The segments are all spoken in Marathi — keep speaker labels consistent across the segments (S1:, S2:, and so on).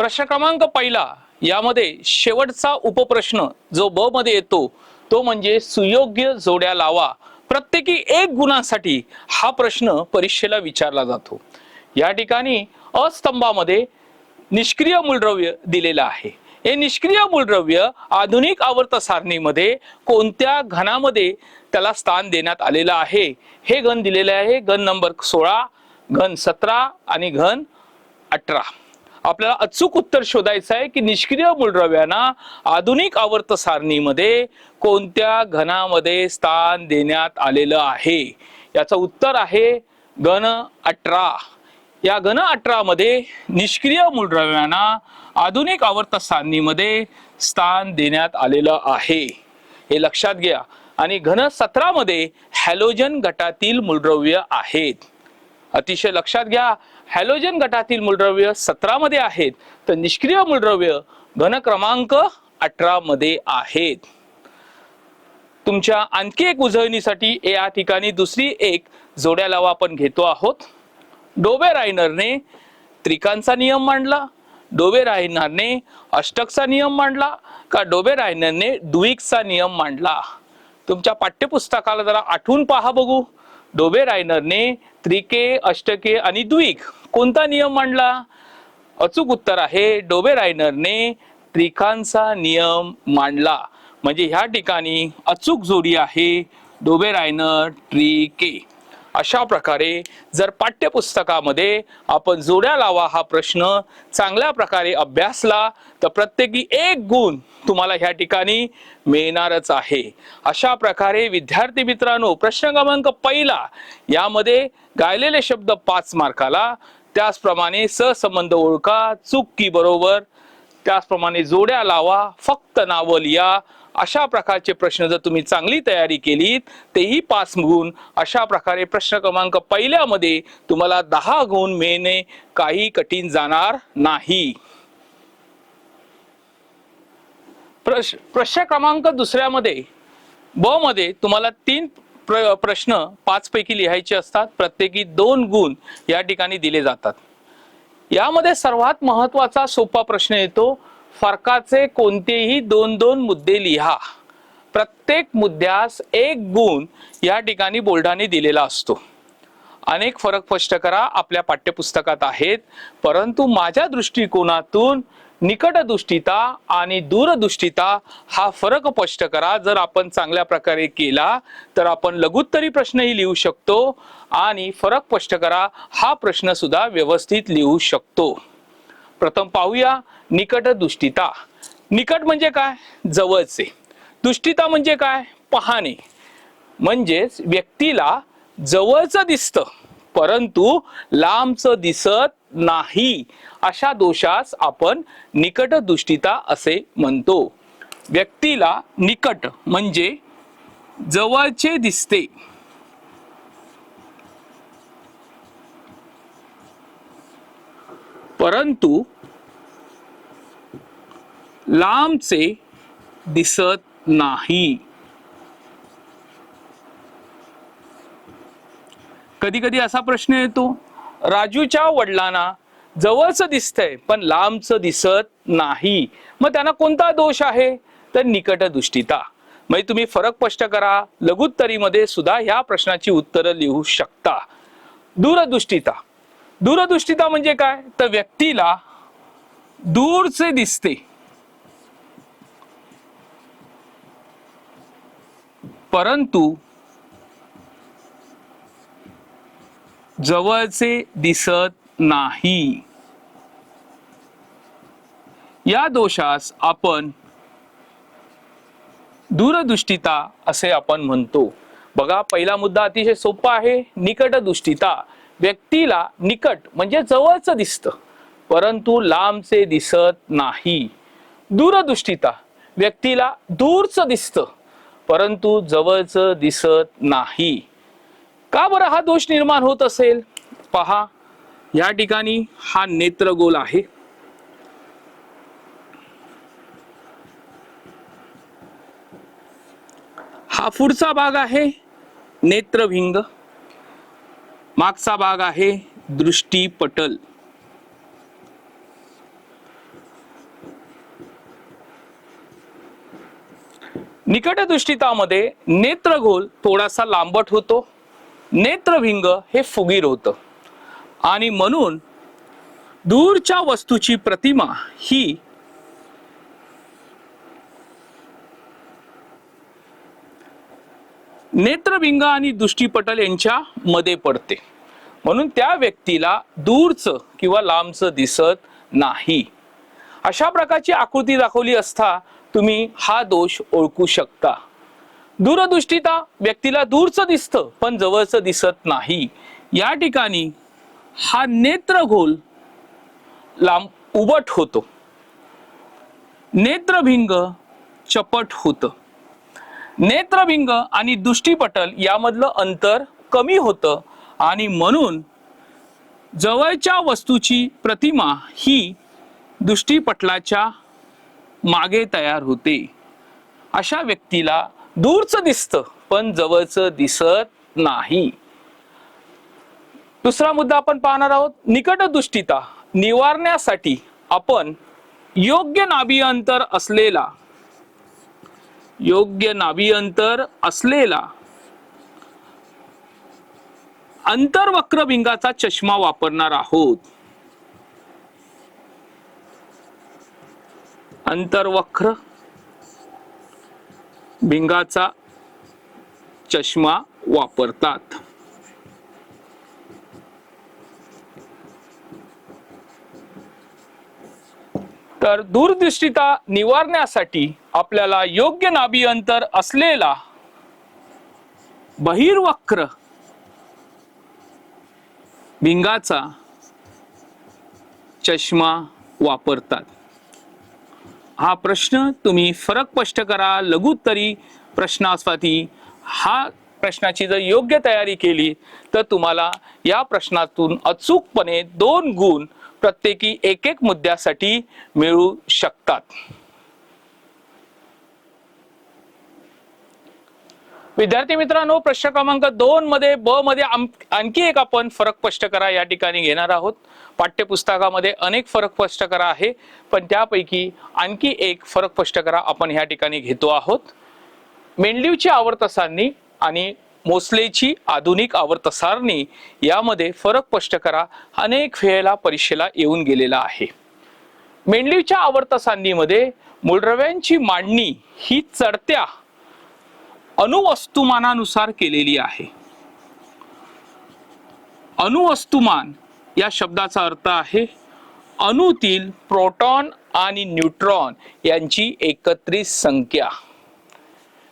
S1: प्रश्न क्रमांक पहिला यामध्ये शेवटचा उपप्रश्न जो ब मध्ये येतो तो म्हणजे सुयोग्य जोड्या लावा। प्रत्येकी 1 गुणासाठी हा प्रश्न परीक्षेला विचारला जातो। या ठिकाणी अस्तंभामध्ये निष्क्रिय मूलद्रव्य दिलेलं आहे। हे निष्क्रिय मूलद्रव्य आधुनिक आवर्त सारणीमध्ये कोणत्या घनामध्ये त्याला स्थान देण्यात आलेलं आहे हे घन दिलेले आहे। घन नंबर 16, घन 17 आणि घन 18। आपल्याला अचूक उत्तर शोधायचं आहे की निष्क्रिय मूलद्रव्यांना आधुनिक आवर्त सारणीमध्ये कोणत्या घनामध्ये स्थान देण्यात आलेलं आहे। याचं उत्तर आहे घन 18। या घन 18 मध्ये निष्क्रिय मूलद्रव्यांना आधुनिक आवर्त सारणीमध्ये स्थान देण्यात आलेलं आहे, हे लक्षात घ्या। आणि घन 17 मध्ये हॅलोजन गटातील मूलद्रव्य आहेत। अतिशय लक्षात घ्या, हॅलोजन गटातील मूलद्रव्य 17 मध्ये आहेत तर निष्क्रिय मूलद्रव्य घन क्रमांक 18 मध्ये आहेत। तुमच्या आणखी एक उजळणीसाठी या ठिकाणी दुसरी एक जोड्या लावा आपण घेतो आहोत। डोबे-रायनरने त्रिकांचा नियम मांडला, डोबे-रायनरने अष्टकचा नियम मांडला का डोबे-रायनरने द्विकचा नियम मांडला? तुमच्या पाठ्यपुस्तकाला जरा आठवून पहा बघू। डोबे-रायनरने त्रिके, अष्टके आणि द्विक कोणता नियम मांडला? अचूक उत्तर आहे डोबे-रायनरने त्रिकांचा नियम मांडला। म्हणजे ह्या ठिकाणी अचूक जोडी आहे डोबे-रायनर त्रिके। अशा प्रकारे जर पाठ्यपुस्तकामध्ये आपण जोड्या लावा हा प्रश्न चांगल्या प्रकारे अभ्यासला तर प्रत्येकी 1 गुण तुम्हाला ह्या ठिकाणी मिळणारच आहे। अशा प्रकारे विद्यार्थी मित्रांनो, प्रश्न क्रमांक पहिला यामध्ये गायलेले शब्द 5 मार्काला, त्याचप्रमाणे सहसंबंध ओळखा, चूक की बरोबर, त्याचप्रमाणे जोड्या लावा, फक्त नावं लिहा। अशा प्रकारचे प्रश्न जर तुम्ही चांगली तयारी केलीत तेही 5 गुण। अशा प्रकारे प्रश्न क्रमांक पहिल्यामध्ये तुम्हाला 10 गुण मिळणे काही कठीण जाणार नाही। प्रश्न क्रमांक दुसऱ्यामध्ये ब मध्ये तुम्हाला 3 प्रश्न 5 पैकी लिहायचे असतात। प्रत्येकी 2 गुण या ठिकाणी दिले जातात। यामध्ये सर्वात महत्त्वाचा सोपा प्रश्न येतो, फरकाचे कोणतेही 2-2 मुद्दे लिहा। प्रत्येक मुद्द्यास 1 गुण या ठिकाणी बोल्डाने दिलेला असतो। अनेक फरक स्पष्ट करा आपल्या पाठ्यपुस्तकात आहेत, परंतु माझ्या दृष्टिकोनातून निकटदृष्टिता आणि दूरदृष्टिता हा फरक स्पष्ट करा। जर आपण चांगल्या प्रकारे केला तर आपण लघुत्तरी प्रश्नही लिहू शकतो आणि फरक स्पष्ट करा हा प्रश्न सुद्धा व्यवस्थित लिहू शकतो। प्रथम पाहूया निकटदृष्टिता। निकट म्हणजे काय? जवळचे। दृष्टिता म्हणजे काय? पाहणे। म्हणजेच व्यक्तीला जवळचं दिसतं परंतु लांबचं दिसत नाही, अशा दोषास आपण निकटदृष्टिता असे म्हणतो। व्यक्तीला निकट म्हणजे जवळचे दिसते परंतु लांबचे दिसत नाही। कधी कधी असा प्रश्न येतो, राजूच्या वडिलांना जवळचं दिसतंय पण लांबचं दिसत नाही, मग त्यांना कोणता दोष आहे? तर निकटदृष्टिता। म्हणजे तुम्ही फरक स्पष्ट करा, लघुत्तरीमध्ये सुद्धा ह्या प्रश्नाची उत्तरं लिहू शकता। दूरदृष्टिता। दूरदृष्टिता म्हणजे काय? तर व्यक्तीला दूरचे दिसते परंतु जवळचे दिसत नाही। या दोषास आपण दूरदृष्टिता असे आपण म्हणतो। बघा, पहिला मुद्दा अतिशय सोपा आहे, निकटदृष्टिता। व्यक्तीला निकट म्हणजे जवळचं दिसतं परंतु लांबचे दिसत नाही। दूरदृष्टिता, व्यक्तीला दूरचं दिसतं परंतु जवळचं दिसत नाही। का बरं हा दोष निर्माण होत असेल? पहा, या ठिकाणी हा नेत्रगोल आहे, हा पुढचा भाग आहे नेत्रभिंग, मागचा भाग आहे दृष्टीपटल। निकटदृष्टितामध्ये नेत्रगोल थोडासा लांबट होतो, नेत्रभिंग हे फुगीर होतं आणि म्हणून दूरच्या वस्तूची प्रतिमा ही नेत्रभिंग आणि दृष्टिपटल यांच्या मध्ये पडते, म्हणून त्या व्यक्तीला दूरचं किंवा लांबचं दिसत नाही. अशा प्रकारची आकृती दाखवली असता तुम्ही हा दोष ओळखू शकता. दूरदृष्टिता व्यक्तीला दूरचं दिसतं पण जवळचं दिसत नाही. या ठिकाणी हा नेत्रगोल लांब उभट होतो, नेत्रभिंग चपट होतं. नेत्रभिंग आणि दृष्टिपटल यामधलं अंतर कमी होतं आणि म्हणून जवळच्या वस्तूची प्रतिमा ही दृष्टिपटलाच्या मागे तयार होते. अशा व्यक्तीला दूरचं दिसतं पण जवळचं दिसत नाही. दुसरा मुद्दा आपण पाहणार आहोत. निकटदृष्टिता निवारण्यासाठी आपण योग्य नाभी अंतर असलेला अंतर्वक्र भिंगाचा चष्मा वापरणार आहोत. अंतर्वक्र भिंगाचा चष्मा वापरतात. तर दूरदृष्टिता निवारण्यासाठी आपल्याला योग्य नाभी अंतर असलेला बहिर्वक्र भिंगाचा चष्मा वापरतात. हा प्रश्न तुम्ही फरक स्पष्ट करा लघुत्तरी प्रश्नासाठी हा प्रश्नाची जर योग्य तयारी केली तर तुम्हाला या प्रश्नातून अचूकपणे 2 गुण प्रत्येकी एक मुद्द्यासाठी मिळू शकतात. विद्यार्थी मित्रांनो, प्रश्न क्रमांक 2 मध्ये ब मध्ये आणखी एक आपण फरक स्पष्ट करा या ठिकाणी घेणार आहोत. पाठ्यपुस्तकामध्ये अनेक फरक स्पष्ट करा आहे, पण त्यापैकी आणखी एक फरक स्पष्ट करा आपण या ठिकाणी घेतो आहोत. मेंडलीवची आवर्त सारणी आणि मोसलेची आधुनिक आवर्त सारणी यामध्ये फरक स्पष्ट करा अनेक वेळेला परीक्षेला येऊन गेलेला आहे. मेंडलीवच्या आवर्त सारणीमध्ये मूलद्रव्यांची मांडणी ही चढत्या अणुवस्तुमानानुसार केलेली आहे. अणुवस्तुमान या शब्दाचा अर्थ आहे अणुतील प्रोटॉन आणि न्यूट्रॉन यांची एकत्रित संख्या.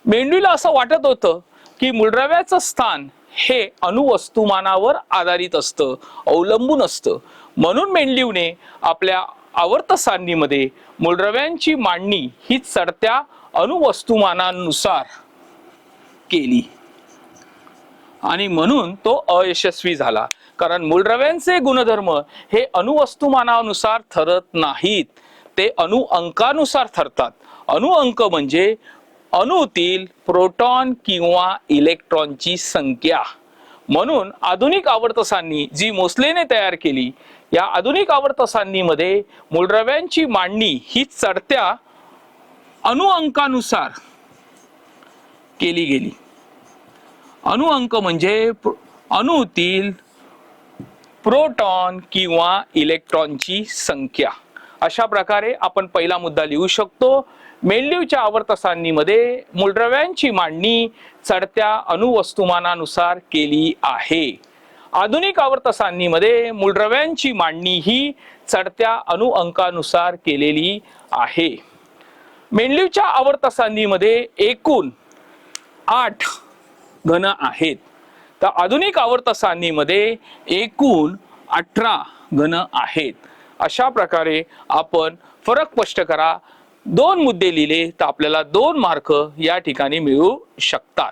S1: मेंडलीवला असं वाटत होतं की मूलद्रव्याचं स्थान हे अणुवस्तुमानावर आधारित असतं, अवलंबून असतं. म्हणून मेंडलीवने आपल्या आवर्त सारणीमध्ये मूलद्रव्यांची मांडणी ही चढत्या अणुवस्तुमानानुसार केली आणि म्हणून तो अयशस्वी झाला. कारण मूलद्रव्यांचे गुणधर्म हे अणुवस्तुमानानुसार ठरत नाहीत, ते अणुअंकानुसार ठरतात. अणुअंक म्हणजे अणुतील प्रोटॉन किंवा इलेक्ट्रॉनची संख्या. म्हणून आधुनिक आवर्त सारणी जी मोसलेने तयार केली, या आधुनिक आवर्त सारणीमध्ये मूलद्रव्यांची मांडणी ही चढत्या अणुअंकानुसार केली गेली. अणुअंक म्हणजे अणुतील प्रोटॉन किंवा इलेक्ट्रॉनची संख्या. अशा प्रकारे आपण पहिला मुद्दा लिहू शकतो. मेंडलीवच्या आवर्त सारणीमध्ये मूलद्रव्यांची मांडणी चढत्या अणुवस्तुमानानुसार केली आहे. आधुनिक आवर्त सारणीमध्ये मूलद्रव्यांची मांडणी ही चढत्या अणुअंकानुसार केलेली आहे. मेंडलीवच्या आवर्त सारणीमध्ये एकूण 8 घन आहेत, तर आधुनिक आवर्त सारणीमध्ये एकूण 18 घन आहेत. अशा प्रकारे आपण फरक स्पष्ट करा 2 मुद्दे लिहिले तर आपल्याला 2 मार्क या ठिकाणी मिळू शकतात.